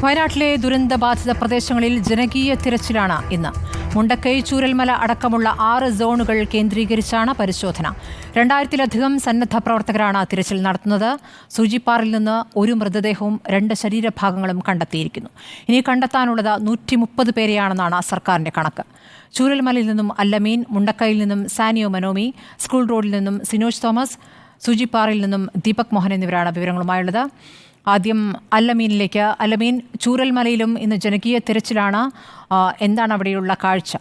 വയനാട്ടിലെ ദുരന്തബാധിത പ്രദേശങ്ങളിൽ ജനകീയ തിരച്ചിലാണ് ഇന്ന്. മുണ്ടക്കൈ, ചൂരൽമല അടക്കമുള്ള 6 സോണുകൾ കേന്ദ്രീകരിച്ചാണ് പരിശോധന. 2000-ലധികം സന്നദ്ധ പ്രവർത്തകരാണ് തിരച്ചിൽ നടത്തുന്നത്. സൂചിപ്പാറിൽ നിന്ന് ഒരു മൃതദേഹവും 2 ശരീരഭാഗങ്ങളും കണ്ടെത്തിയിരിക്കുന്നു. ഇനി കണ്ടെത്താനുള്ളത് 130 പേരെയാണെന്നാണ് സർക്കാരിന്റെ കണക്ക്. ചൂരൽമലയിൽ നിന്നും അല്ലമീൻ, മുണ്ടക്കൈയിൽ നിന്നും സാനിയോ മനോമി, സ്കൂൾ റോഡിൽ നിന്നും സിനോജ് തോമസ്, സൂചിപ്പാറിൽ നിന്നും ദീപക് മോഹൻ എന്നിവരാണ് വിവരങ്ങളുമായുള്ളത്. ആദ്യം അല്ലമീനിലേക്ക്. അല്ലമീൻ, ചൂരൽമലയിലും ഇന്ന് ജനകീയ തിരച്ചിലാണ്. എന്താണ് അവിടെയുള്ള കാഴ്ച?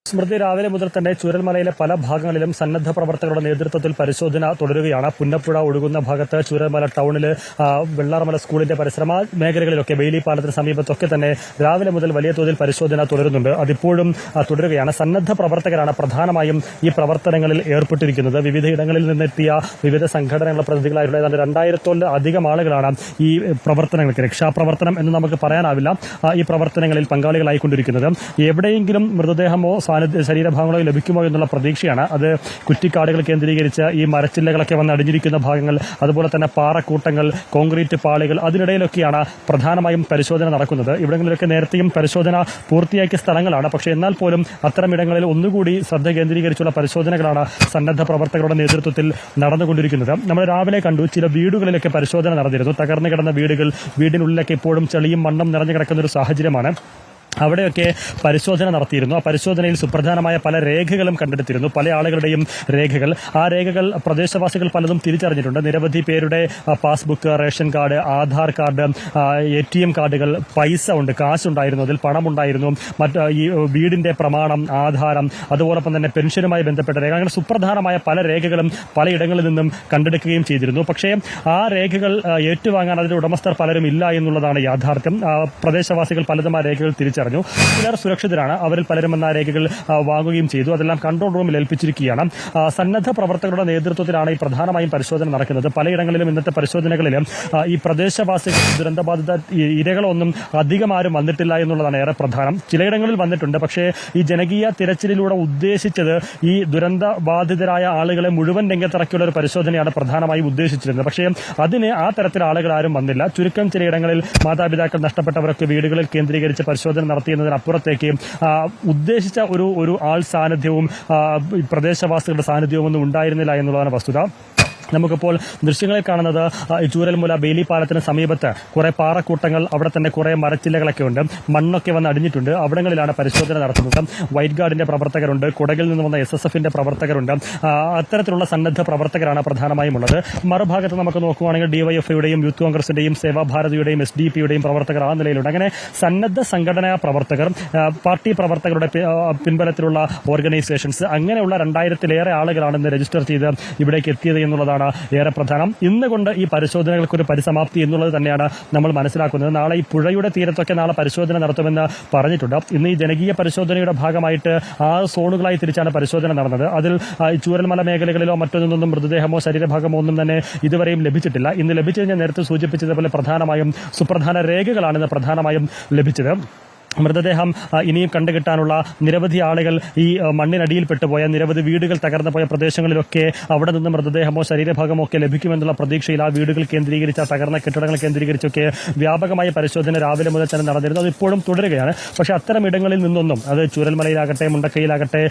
സ്മൃതി, രാവിലെ മുതൽ തന്നെ ചൂരൽമലയിലെ പല ഭാഗങ്ങളിലും സന്നദ്ധ പ്രവർത്തകരുടെ നേതൃത്വത്തിൽ പരിശോധന തുടരുകയാണ്. പുന്നപ്പുഴ ഒഴുകുന്ന ഭാഗത്ത്, ചൂരൽമല ടൗണിൽ, വെള്ളാർമല സ്കൂളിന്റെ പരിസര മേഖലകളിലൊക്കെ, ബെയിലി പാലത്തിന് സമീപത്തൊക്കെ തന്നെ രാവിലെ മുതൽ വലിയ തോതിൽ പരിശോധന തുടരുന്നുണ്ട്. അതിപ്പോഴും തുടരുകയാണ്. സന്നദ്ധ പ്രവർത്തകരാണ് പ്രധാനമായും ഈ പ്രവർത്തനങ്ങളിൽ ഏർപ്പെട്ടിരിക്കുന്നത്. വിവിധയിടങ്ങളിൽ നിന്നെത്തിയ വിവിധ സംഘടനകളുടെ പ്രതിനിധികളായിട്ടുള്ള 2000-ത്തോളം ആളുകളാണ് ഈ പ്രവർത്തനങ്ങൾക്ക്, രക്ഷാപ്രവർത്തനം എന്ന് നമുക്ക് പറയാനാവില്ല, ഈ പ്രവർത്തനങ്ങളിൽ പങ്കാളികളായിക്കൊണ്ടിരിക്കുന്നത്. എവിടെയെങ്കിലും മൃതദേഹമോ ശരീരഭാഗങ്ങളോ ലഭിക്കുമോ എന്നുള്ള പ്രതീക്ഷയാണ്. അത് കുറ്റിക്കാടുകൾ കേന്ദ്രീകരിച്ച് ഈ മരച്ചില്ലകളൊക്കെ വന്ന് അടിഞ്ഞിരിക്കുന്ന ഭാഗങ്ങൾ, അതുപോലെ തന്നെ പാറക്കൂട്ടങ്ങൾ, കോൺക്രീറ്റ് പാളികൾ, അതിനിടയിലൊക്കെയാണ് പ്രധാനമായും പരിശോധന നടക്കുന്നത്. ഇവിടങ്ങളിലൊക്കെ നേരത്തെയും പരിശോധന പൂർത്തിയാക്കിയ സ്ഥലങ്ങളാണ്. പക്ഷേ എന്നാൽ പോലും അത്തരമിടങ്ങളിൽ ഒന്നുകൂടി ശ്രദ്ധ കേന്ദ്രീകരിച്ചുള്ള പരിശോധനകളാണ് സന്നദ്ധ പ്രവർത്തകരുടെ നേതൃത്വത്തിൽ നടന്നുകൊണ്ടിരിക്കുന്നത്. നമ്മൾ രാവിലെ കണ്ടു, ചില വീടുകളിലൊക്കെ പരിശോധന നടന്നിരുന്നു. തകർന്നു കിടന്ന വീടുകൾ, വീടിനുള്ളിലൊക്കെ ഇപ്പോഴും ചെളിയും മണ്ണും നിറഞ്ഞു കിടക്കുന്ന ഒരു സാഹചര്യമാണ്. അവിടെയൊക്കെ പരിശോധന നടത്തിയിരുന്നു. ആ പരിശോധനയിൽ സുപ്രധാനമായ പല രേഖകളും കണ്ടെടുത്തിരുന്നു, പല ആളുകളുടെയും രേഖകൾ. ആ രേഖകൾ പ്രദേശവാസികൾ പലതും തിരിച്ചറിഞ്ഞിട്ടുണ്ട്. നിരവധി പേരുടെ passbook, ration card, Aadhaar card, ATM കാർഡുകൾ, പൈസ ഉണ്ട്, കാശുണ്ടായിരുന്നു, അതിൽ പണമുണ്ടായിരുന്നു, ഈ വീടിന്റെ പ്രമാണം, ആധാരം, അതുപോലൊപ്പം തന്നെ പെൻഷനുമായി ബന്ധപ്പെട്ട രേഖ, അങ്ങനെ സുപ്രധാനമായ പല രേഖകളും പലയിടങ്ങളിൽ നിന്നും കണ്ടെടുക്കുകയും ചെയ്തിരുന്നു. പക്ഷേ ആ രേഖകൾ ഏറ്റുവാങ്ങാൻ അതിന്റെ ഉടമസ്ഥർ പലരും ഇല്ല എന്നുള്ളതാണ് യാഥാർത്ഥ്യം. പ്രദേശവാസികൾ പലതും ആ രേഖകൾ തിരിച്ചറിഞ്ഞു. ചിലർ സുരക്ഷിതരാണ്, അവരിൽ പലരും എന്ന രേഖകൾ വാങ്ങുകയും ചെയ്തു. അതെല്ലാം കൺട്രോൾ റൂമിൽ ഏൽപ്പിച്ചിരിക്കുകയാണ്. സന്നദ്ധ പ്രവർത്തകരുടെ നേതൃത്വത്തിലാണ് ഈ പ്രധാനമായും പരിശോധന നടക്കുന്നത്. പലയിടങ്ങളിലും ഇന്നത്തെ പരിശോധനകളിലും ഈ പ്രദേശവാസികൾ, ദുരന്തബാധിത ഇരകളൊന്നും അധികം ആരും വന്നിട്ടില്ല എന്നുള്ളതാണ് ഏറെ പ്രധാനം. ചിലയിടങ്ങളിൽ വന്നിട്ടുണ്ട്. പക്ഷേ ഈ ജനകീയ തിരച്ചിലിലൂടെ ഉദ്ദേശിച്ചത് ഈ ദുരന്തബാധിതരായ ആളുകളെ മുഴുവൻ രംഗത്തിറക്കിയുള്ള ഒരു പരിശോധനയാണ് പ്രധാനമായും ഉദ്ദേശിച്ചിരുന്നത്. പക്ഷേ അതിന് ആ തരത്തിൽ ആളുകൾ ആരും വന്നില്ല. ചുരുക്കം ചിലയിടങ്ങളിൽ മാതാപിതാക്കൾ നഷ്ടപ്പെട്ടവരൊക്കെ വീടുകളിൽ കേന്ദ്രീകരിച്ച് പരിശോധന നടത്തിയെന്നതിനപ്പുറത്തേക്ക് ഉദ്ദേശിച്ച ഒരു ആൾ സാന്നിധ്യവും പ്രദേശവാസികളുടെ സാന്നിധ്യവും ഒന്നും ഉണ്ടായിരുന്നില്ല എന്നുള്ളതാണ് വസ്തുത. നമുക്കിപ്പോൾ ദൃശ്യങ്ങളിൽ കാണുന്നത് ചൂരൽമല ബെയിലി പാലത്തിന് സമീപത്ത് കുറെ പാറക്കൂട്ടങ്ങൾ, അവിടെ തന്നെ കുറെ മരച്ചില്ലകളൊക്കെ ഉണ്ട്, മണ്ണൊക്കെ വന്ന് അടിഞ്ഞിട്ടുണ്ട്. അവിടങ്ങളിലാണ് പരിശോധന നടത്തുന്നത്. വൈറ്റ് ഗാർഡിന്റെ പ്രവർത്തകരുണ്ട്, കുടകിൽ നിന്ന് വന്ന SSFന്റെ പ്രവർത്തകരുണ്ട്. അത്തരത്തിലുള്ള സന്നദ്ധ പ്രവർത്തകരാണ് പ്രധാനമായും ഉള്ളത്. മറുഭാഗത്ത് നമുക്ക് നോക്കുകയാണെങ്കിൽ DYFIയുടെയും യൂത്ത് കോൺഗ്രസിന്റെയും സേവാഭാരതിയുടെയും SDPയുടെയും പ്രവർത്തകർ ആ നിലയിലുണ്ട്. അങ്ങനെ സന്നദ്ധ സംഘടനാ പ്രവർത്തകർ, പാർട്ടി പ്രവർത്തകരുടെ പിൻബലത്തിലുള്ള ഓർഗനൈസേഷൻസ്, അങ്ങനെയുള്ള 2000-ലേറെ ആളുകളാണ് ഇന്ന് രജിസ്റ്റർ ചെയ്ത് ഇവിടേക്ക് എത്തിയത് എന്നുള്ളതാണ് ഏറെ പ്രധാനം. ഇന്ന് കൊണ്ട് ഈ പരിശോധനകൾക്കൊരു പരിസമാപ്തി എന്നുള്ളത് തന്നെയാണ് നമ്മൾ മനസ്സിലാക്കുന്നത്. നാളെ ഈ പുഴയുടെ തീരത്തൊക്കെ നാളെ പരിശോധന നടത്തുമെന്ന് പറഞ്ഞിട്ടുണ്ട്. ഇന്ന് ഈ ജനകീയ പരിശോധനയുടെ ഭാഗമായിട്ട് 6 സോണുകളായി തിരിച്ചാണ് പരിശോധന നടന്നത്. അതിൽ ചൂരൽമല മേഖലകളിലോ മറ്റൊന്നും മൃതദേഹമോ ശരീരഭാഗമോ ഒന്നും തന്നെ ഇതുവരെയും ലഭിച്ചിട്ടില്ല. ഇന്ന് ലഭിച്ചത് ഞാൻ നേരത്തെ സൂചിപ്പിച്ചതുപോലെ പ്രധാനമായും സുപ്രധാന രേഖകളാണ് ഇന്ന് പ്രധാനമായും ലഭിച്ചത്. മൃതദേഹം ഇനിയും കണ്ടുകിട്ടാനുള്ള നിരവധി ആളുകൾ, ഈ മണ്ണിനടിയിൽ പെട്ടുപോയ നിരവധി വീടുകൾ തകർന്നു പോയ പ്രദേശങ്ങളിലൊക്കെ അവിടെ നിന്ന് മൃതദേഹമോ ശരീരഭാഗമോ ഒക്കെ ലഭിക്കുമെന്നുള്ള പ്രതീക്ഷയിൽ ആ വീടുകൾ കേന്ദ്രീകരിച്ച, തകർന്ന കെട്ടിടങ്ങൾ കേന്ദ്രീകരിച്ചൊക്കെ വ്യാപകമായ പരിശോധന രാവിലെ മുതൽ തന്നെ നടന്നിരുന്നു. അത് ഇപ്പോഴും തുടരുകയാണ്. പക്ഷേ അത്തരം ഇടങ്ങളിൽ നിന്നൊന്നും, അത് ചൂരൽമലയിലാകട്ടെ, മുണ്ടക്കയിലാകട്ടെ,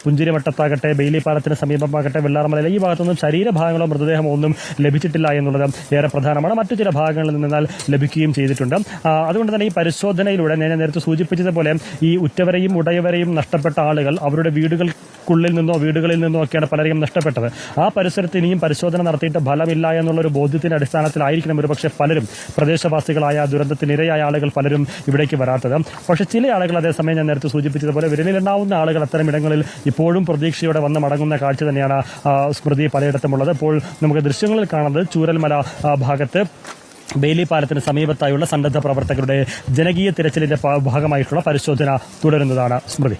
പുഞ്ചിരിമട്ടത്താകട്ടെ, ബെയിലി പാലത്തിന് സമീപമാകട്ടെ, വെള്ളാർമലയിലെ ഈ ഭാഗത്തൊന്നും ശരീരഭാഗങ്ങളോ മൃതദേഹമോ ഒന്നും ലഭിച്ചിട്ടില്ല എന്നുള്ളത് ഏറെ പ്രധാനമാണ്. മറ്റു ചില ഭാഗങ്ങളിൽ നിന്നാൽ ലഭിക്കുകയും ചെയ്തിട്ടുണ്ട്. അതുകൊണ്ട് തന്നെ ഈ പരിശോധനയിലൂടെ ഞാൻ നേരത്തെ സൂചിപ്പിച്ചതുപോലെ ഈ ഉറ്റവരെയും ഉടയവരെയും നഷ്ടപ്പെട്ട ആളുകൾ അവരുടെ വീടുകളിൽ നിന്നോ ഒക്കെയാണ് പലരെയും നഷ്ടപ്പെട്ടത്. ആ പരിസരത്ത് ഇനിയും പരിശോധന നടത്തിയിട്ട് ഫലമില്ല എന്നുള്ളൊരു ബോധ്യത്തിന്റെ അടിസ്ഥാനത്തിലായിരിക്കണം ഒരുപക്ഷെ പലരും, പ്രദേശവാസികളായ ദുരന്തത്തിനിരയായ ആളുകൾ പലരും ഇവിടേക്ക് വരാത്തത്. പക്ഷേ ചില ആളുകൾ, അതേസമയം ഞാൻ നേരത്തെ സൂചിപ്പിച്ചതുപോലെ വിരലിലുണ്ടാവുന്ന ആളുകൾ അത്തരം ഇടങ്ങളിൽ ഇപ്പോഴും പ്രതീക്ഷയോടെ വന്ന് മടങ്ങുന്ന കാഴ്ച തന്നെയാണ് സ്മൃതി പലയിടത്തുമുള്ളത്. ഇപ്പോൾ നമുക്ക് ദൃശ്യങ്ങളിൽ കാണുന്നത് ചൂരൽമല ഭാഗത്ത് ബെയിലി പാലത്തിന് സമീപത്തായുള്ള സന്നദ്ധ പ്രവർത്തകരുടെ ജനകീയ തിരച്ചിലിന്റെ ഭാഗമായിട്ടുള്ള പരിശോധന തുടരുന്നതാണ്. സ്മൃതി.